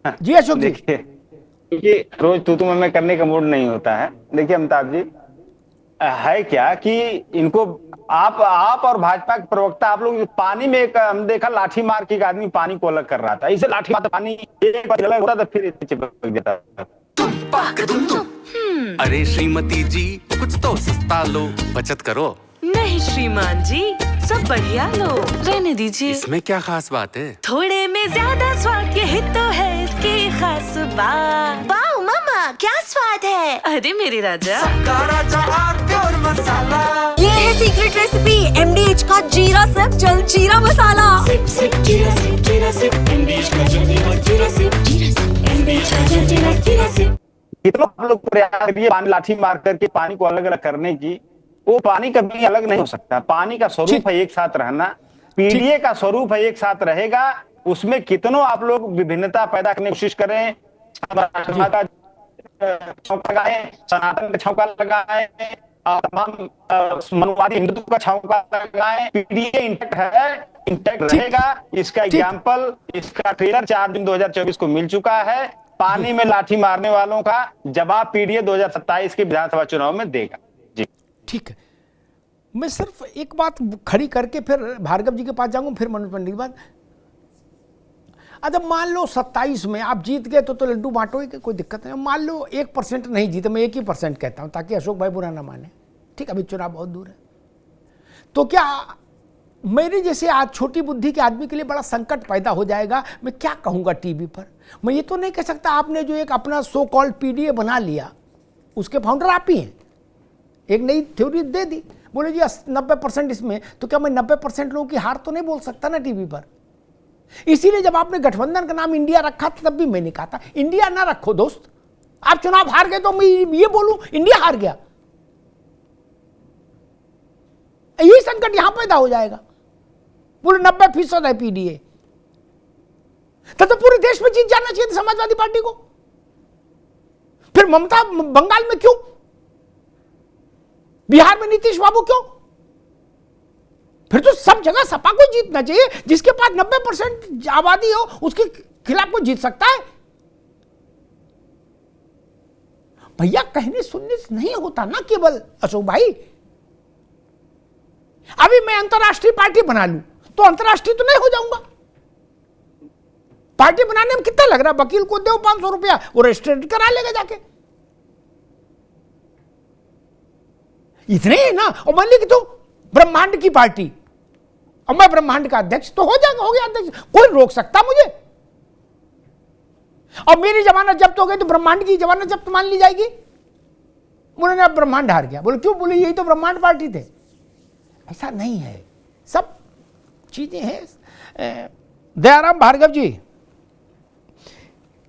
जी अशोक जी। देखिए, क्योंकि रोज तू मैं करने का मूड नहीं होता है। देखिए अमिताभ जी, है क्या कि इनको, आप और भाजपा के प्रवक्ता, आप लोग पानी में एक हम देखा लाठी मार के एक आदमी पानी को अलग कर रहा था, इसे लाठी मार पानी एक बार अलग होता था फिर इसे चिपक जाता था। अरे श्रीमती जी, कुछ तो सस्ता लो, बचत करो। नहीं श्रीमान जी, सब बढ़िया लो, रहने दीजिए। इसमें क्या खास बात है? थोड़े में ज्यादा स्वाद, यही तो है इसकी खास बात। वाह मामा, क्या स्वाद है। अरे मेरे राजा, प्योर मसाला, ये है सीक्रेट रेसिपी एमडीएच का जीरा सिर्फ जल जीरा मसाला। सिप सिप जीरा सिप, जीरा सिप एमडीएच का जल जीरा, जीरा सिप, जीरा सिप एमडीएच का जल जीरा, जीरा सिप। कितना आप लोग प्रयास करिए पानी लाठी मार करके पानी को अलग अलग करने की, वो पानी कभी अलग नहीं हो सकता। पानी का स्वरूप है एक साथ रहना, पीडीए का स्वरूप है एक साथ रहेगा। उसमें कितनों आप लोग विभिन्नता पैदा करने की कोशिश करें, का छौंका लगाएं, सनातन का छौंका लगाएं, तमाम मनुवादी हिंदुत्व का छौंका लगाएं, पीडीए इंटैक्ट है, इंटैक्ट रहेगा। इसका एग्जाम्पल, इसका ट्रेलर 4 जून 2024 को मिल चुका है। पानी में लाठी मारने वालों का जवाब पीडीए 2027 के विधानसभा चुनाव में देगा। जी ठीक है, मैं सिर्फ एक बात खड़ी करके फिर भार्गव जी के पास जाऊंगा, फिर मनोज पंडित के बाद। अच्छा मान लो 27 में आप जीत गए तो लड्डू बांटोगे, कोई दिक्कत नहीं। मान लो 1% नहीं जीते, मैं 1% कहता हूं ताकि अशोक भाई बुरा ना माने। ठीक, अभी चुनाव बहुत दूर है। तो क्या मेरे जैसे आज छोटी बुद्धि के आदमी के लिए बड़ा संकट पैदा हो जाएगा? मैं क्या कहूंगा टीवी पर? मैं ये तो नहीं कह सकता आपने जो एक अपना सो कॉल्ड पीडीए बना लिया, उसके फाउंडर आप ही हैं, एक नई थ्योरी दे दी, बोले जी 90% इसमें, तो क्या मैं 90% लोगों की हार तो नहीं बोल सकता ना टीवी पर? इसीलिए जब आपने गठबंधन का नाम इंडिया रखा था तब भी मैंने कहा था इंडिया ना रखो दोस्त। आप चुनाव हार गए तो मैं ये बोलूं इंडिया हार गया? यही संकट यहां पैदा हो जाएगा। बोले 90% है पीडीए, तो पूरे देश में जीत जाना चाहिए समाजवादी पार्टी को। फिर ममता बंगाल में क्यों, बिहार में नीतीश बाबू क्यों? फिर तो सब जगह सपा को जीतना चाहिए। जिसके पास 90% आबादी हो उसके खिलाफ कोई जीत सकता है? भैया कहने सुनने से नहीं होता ना केवल अशोक भाई। अभी मैं अंतरराष्ट्रीय पार्टी बना लूं तो अंतरराष्ट्रीय तो नहीं हो जाऊंगा। पार्टी बनाने में कितना लग रहा है? वकील को दो 500 रुपया, वो रजिस्ट्रेट करा लेगा जाके। इतने ही ना। और मान ली कि तो ब्रह्मांड की पार्टी और मैं ब्रह्मांड का अध्यक्ष, तो हो जाएगा, हो गया अध्यक्ष, कोई रोक सकता मुझे? और मेरी जमानत जब्त हो गई तो ब्रह्मांड की जमानत जब्त मान ली जाएगी। बोले ना ब्रह्मांड हार गया। बोले क्यों? बोले यही तो ब्रह्मांड पार्टी थे। ऐसा नहीं है, सब चीजें हैं। दयाराम भार्गव जी,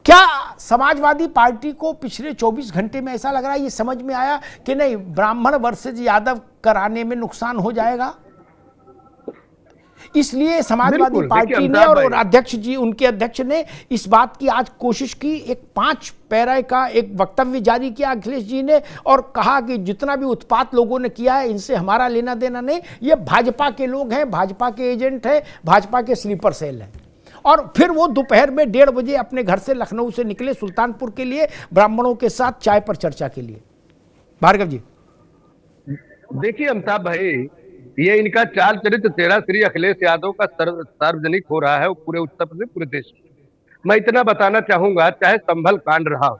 क्या समाजवादी पार्टी को पिछले 24 घंटे में ऐसा लग रहा है, ये समझ में आया कि नहीं ब्राह्मण वर्सेज यादव कराने में नुकसान हो जाएगा, इसलिए समाजवादी पार्टी ने और अध्यक्ष जी, उनके अध्यक्ष ने इस बात की आज कोशिश की, एक 5 पैरा का एक वक्तव्य जारी किया अखिलेश जी ने और कहा कि जितना भी उत्पात लोगों ने किया है इनसे हमारा लेना देना नहीं, ये भाजपा के लोग हैं, भाजपा के एजेंट हैं, भाजपा के स्लीपर सेल हैं। और फिर वो दोपहर में 1:30 बजे अपने घर से लखनऊ से निकले सुल्तानपुर के लिए ब्राह्मणों के साथ चाय पर चर्चा के लिए। भार्गव जी देखिए अमिताभ भाई, ये इनका चाल चरित्र तेरा श्री अखिलेश यादव का सार्वजनिक हो रहा है पूरे उत्तर प्रदेश, पूरे देश में। मैं इतना बताना चाहूंगा, चाहे संभल कांड रहा हो,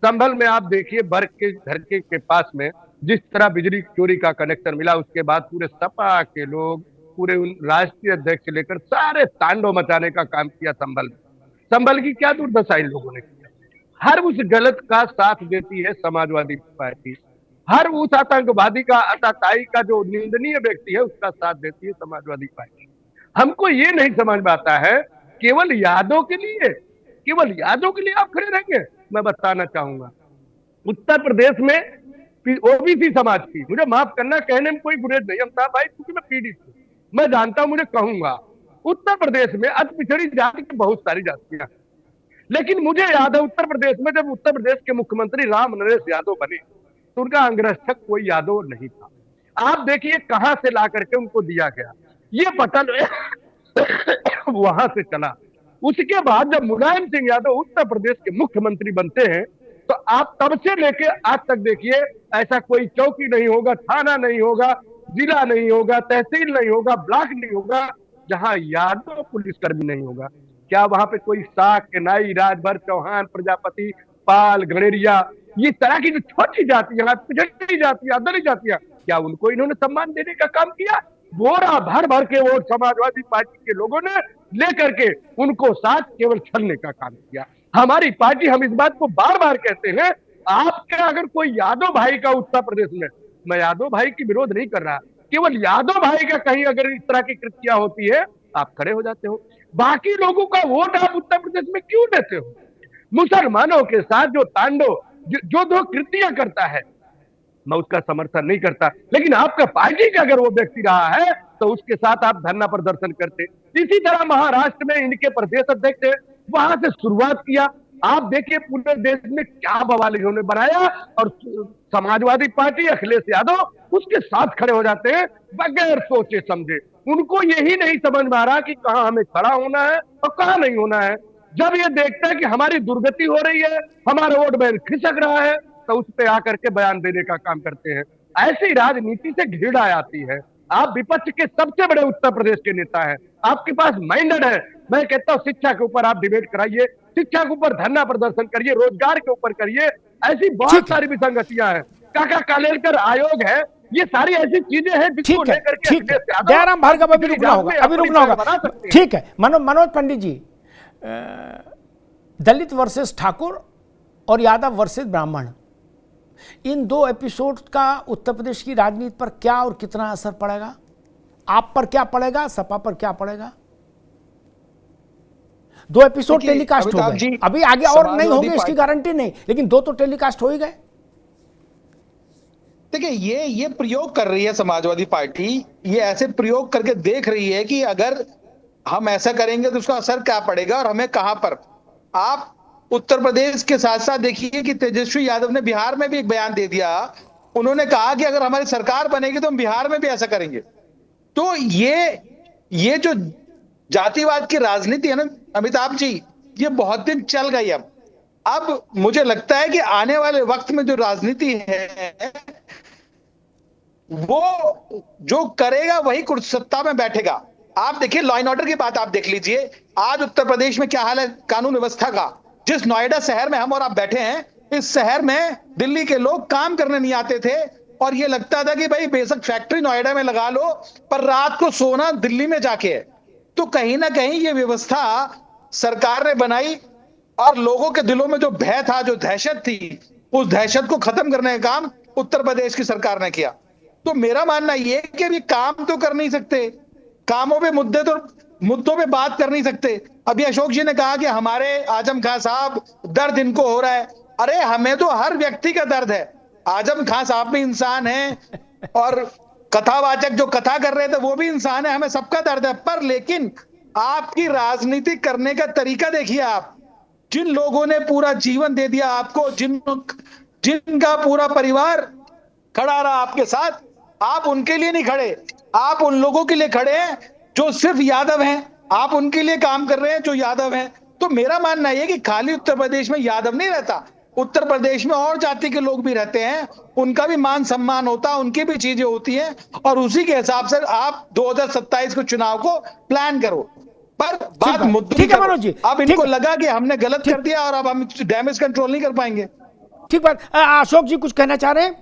संभल में आप देखिए बर्ग के घर के पास में जिस तरह बिजली चोरी का कनेक्शन मिला, उसके बाद पूरे सपा के लोग, पूरे राष्ट्रीय अध्यक्ष लेकर सारे तांडव मचाने का काम किया संभल में। संभल की क्या दुर्दशा इन लोगों ने किया। हर उस गलत का साथ देती है समाजवादी पार्टी, हर उस आतंकवादी का, आतताई का जो निंदनीय व्यक्ति है उसका साथ देती है समाजवादी पार्टी। हमको ये नहीं समझ में आता है, केवल यादव के लिए, केवल यादव के लिए आप खड़े रहेंगे। मैं बताना चाहूंगा, उत्तर प्रदेश में ओबीसी समाज की, मुझे माफ करना कहने में कोई गुरेज नहीं अमिताभ भाई, क्योंकि मैं पीड़ित हूं, मैं जानता हूं, मुझे कहूंगा उत्तर प्रदेश में अति पिछड़ी जाति की बहुत सारी जातियां, लेकिन मुझे याद है उत्तर प्रदेश में जब उत्तर प्रदेश के मुख्यमंत्री राम नरेश यादव बने तो उनका अंगरक्षक कोई यादव नहीं था। आप देखिए कहां से ला करके उनको दिया गया, ये पटल वहां से चला। उसके बाद जब मुलायम सिंह यादव उत्तर प्रदेश के मुख्यमंत्री बनते हैं तो आप तब से लेके आज तक देखिए, ऐसा कोई चौकी नहीं होगा, थाना नहीं होगा, जिला नहीं होगा, तहसील नहीं होगा, ब्लॉक नहीं होगा जहां यादव पुलिसकर्मी नहीं होगा। क्या वहां पे कोई साख, नाई, राजभर, चौहान, प्रजापति, पाल, गणेरिया, ये तरह की जो छोटी जातियां, पिछड़ी जातियां, दलित जातियां, क्या उनको इन्होंने सम्मान देने का काम किया? बोरा भर भर के वोट समाजवादी पार्टी के लोगों ने लेकर के उनको साथ केवल छलने का काम किया। हमारी पार्टी, हम इस बात को बार बार कहते हैं, आपका अगर कोई यादव भाई का उत्तर प्रदेश में, मैं यादव भाई की विरोध नहीं कर रहा, केवल यादव भाई का कहीं अगर इस तरह की कृतियां होती है, आप खड़े हो जाते हो। बाकी लोगों का वोट आप उत्तर प्रदेश में क्यों देते हो? मुसलमानों के साथ जो तांडव, जो दो कृतियां करता है, मैं उसका समर्थन नहीं करता, लेकिन आपका पार्टी का अगर वो व्यक्ति रहा है तो उसके साथ आप धरना प्रदर्शन करते। इसी तरह महाराष्ट्र में इनके प्रदेश अध्यक्ष है, वहां से शुरुआत किया। आप देखिए पूरे देश में क्या बवाल इन्होंने बनाया, और समाजवादी पार्टी, अखिलेश यादव उसके साथ खड़े हो जाते हैं बगैर सोचे समझे। उनको यही नहीं समझ में आ रहा कि कहां हमें खड़ा होना है और कहां नहीं होना है। जब ये देखता है कि हमारी दुर्गति हो रही है, हमारा वोट बैंक खिसक रहा है, तो उस पे आकर के बयान देने का काम करते हैं। ऐसी राजनीति से घृणा आती है। आप विपक्ष के सबसे बड़े उत्तर प्रदेश के नेता हैं, आपके पास माइंडेड है। मैं कहता हूं शिक्षा के ऊपर आप डिबेट कराइए, शिक्षा के ऊपर धरना प्रदर्शन करिए, रोजगार के ऊपर करिए। ऐसी बहुत सारी विसंगतियां हैं, काका कालेलकर आयोग है, ये सारी ऐसी चीजें हैं जिसको लेकर के ठीक है। दयाराम भार्गव, अभी रुकना होगा। ठीक है, मनोज पंडित जी, दलित वर्सेस ठाकुर और यादव वर्सेस ब्राह्मण, इन दो एपिसोड का उत्तर प्रदेश की राजनीति पर क्या और कितना असर पड़ेगा? आप पर क्या पड़ेगा, सपा पर क्या पड़ेगा? दो एपिसोड टेलीकास्ट हो गए, अभी आगे और नहीं होंगे इसकी गारंटी नहीं, लेकिन दो तो टेलीकास्ट हो ही गए। देखिए, ये प्रयोग कर रही है समाजवादी पार्टी, ये ऐसे प्रयोग करके देख रही है कि अगर हम ऐसा करेंगे तो उसका असर क्या पड़ेगा और हमें कहां पर। आप उत्तर प्रदेश के साथ साथ देखिए कि तेजस्वी यादव ने बिहार में भी एक बयान दे दिया। उन्होंने कहा कि अगर हमारी सरकार बनेगी तो हम बिहार में भी ऐसा करेंगे। तो ये जो जातिवाद की राजनीति है ना अमिताभ जी, ये बहुत दिन चल गई। अब मुझे लगता है कि आने वाले वक्त में जो राजनीति है वो जो करेगा वही सत्ता में बैठेगा। आप देखिए, लॉ एंड ऑर्डर की बात आप देख लीजिए, आज उत्तर प्रदेश में क्या हाल है कानून व्यवस्था का। जिस नोएडा शहर में हम और आप बैठे हैं, इस शहर में दिल्ली के लोग काम करने नहीं आते थे और ये लगता था कि भाई बेशक फैक्ट्री नोएडा में लगा लो पर रात को सोना दिल्ली में जाके है। तो कहीं ना कहीं ये व्यवस्था सरकार ने बनाई और लोगों के दिलों में जो भय था, जो दहशत थी, उस दहशत को खत्म करने का काम उत्तर प्रदेश की सरकार ने किया। तो मेरा मानना यह है कि अभी काम तो कर नहीं सकते, कामों पे मुद्दों पे बात कर नहीं सकते। अभी अशोक जी ने कहा कि हमारे आजम खान साहब दर्द इनको हो रहा है। अरे हमें तो हर व्यक्ति का दर्द है। आजम खान साहब भी इंसान हैं और कथावाचक जो कथा कर रहे थे वो भी इंसान है, हमें सबका दर्द है। पर लेकिन आपकी राजनीति करने का तरीका देखिए। आप जिन लोगों ने पूरा जीवन दे दिया आपको, जिनका पूरा परिवार खड़ा रहा आपके साथ, आप उनके लिए नहीं खड़े, आप उन लोगों के लिए खड़े हैं जो सिर्फ यादव हैं। आप उनके लिए काम कर रहे हैं जो यादव हैं। तो मेरा मानना यह कि खाली उत्तर प्रदेश में यादव नहीं रहता, उत्तर प्रदेश में और जाति के लोग भी रहते हैं, उनका भी मान सम्मान होता, उनकी भी चीजें होती हैं और उसी के हिसाब से आप 2027 के चुनाव को प्लान करो। पर बात मुद्दे की करो। अब इनको लगा कि हमने गलत कर दिया और अब हम डैमेज कंट्रोल नहीं कर पाएंगे। ठीक बात। अशोक जी कुछ कहना चाह रहे हैं?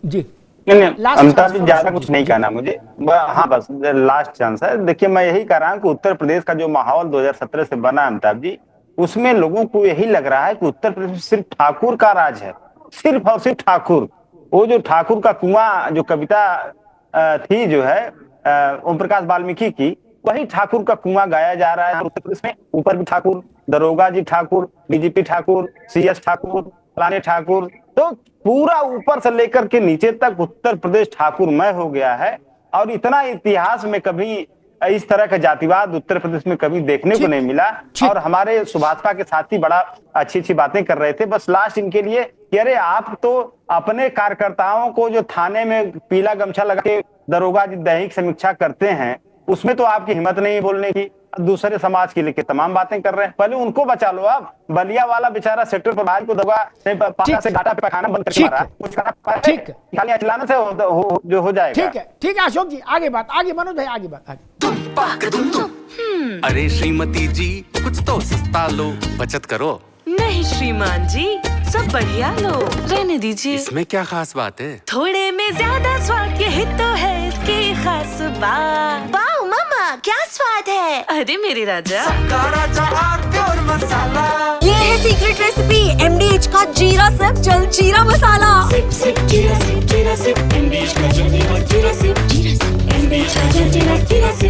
जी अमिताभ जी, ज्यादा कुछ नहीं कहना मुझे, हाँ बस लास्ट चांस है। देखिए, मैं यही कह रहा हूँ कि उत्तर प्रदेश का जो माहौल 2017 से बना अमिताभ जी, उसमें लोगों को यही लग रहा है कि उत्तर प्रदेश में सिर्फ ठाकुर का राज है, सिर्फ और सिर्फ ठाकुर। वो जो ठाकुर का कुआं जो कविता थी जो है ओम प्रकाश वाल्मीकि की, वही ठाकुर का कुआं गाया जा रहा है उत्तर प्रदेश में। ऊपर भी ठाकुर, दरोगा जी ठाकुर, डीजीपी ठाकुर, सीएस ठाकुर, फलाने ठाकुर, तो पूरा ऊपर से लेकर के नीचे तक उत्तर प्रदेश ठाकुरमय हो गया है। और इतना इतिहास में कभी इस तरह का जातिवाद उत्तर प्रदेश में कभी देखने को नहीं मिला। और हमारे सुभाषपा के साथी बड़ा अच्छी अच्छी बातें कर रहे थे। बस लास्ट इनके लिए कि अरे आप तो अपने कार्यकर्ताओं को जो थाने में पीला गमछा लगा के दरोगा जी दैहिक समीक्षा करते हैं, उसमें तो आपकी हिम्मत नहीं बोलने की। दूसरे समाज के लिए तमाम बातें कर रहे हैं। पहले उनको बचा लो। आप बलिया वाला बेचारा सेक्टर पर भाई को दबा पारा से घाटा पे खाना बंद करके मारा, कुछ करना पाया? ठीक है। खाली चिल्लाने से जो हो जाएगा। ठीक है अशोक जी, आगे बात, आगे मनोज भाई, आगे बात, आगे। अरे श्रीमती जी कुछ तो सस्ता लो, बचत करो। नहीं श्रीमान जी, सब बढ़िया लो, रहने दीजिए। इसमें क्या खास बात है? थोड़े में ज्यादा स्वाद, यही तो है इसकी खास बात। वाओ मामा, क्या स्वाद है। अरे मेरे राजा, ये है सीक्रेट रेसिपी MDH का जीरा सिर्फ जल जीरा मसाला। सिप सिप जीरा सिप MDH का जल जीरा सिप, जीरा सिप MDH का जल जीरा सिप।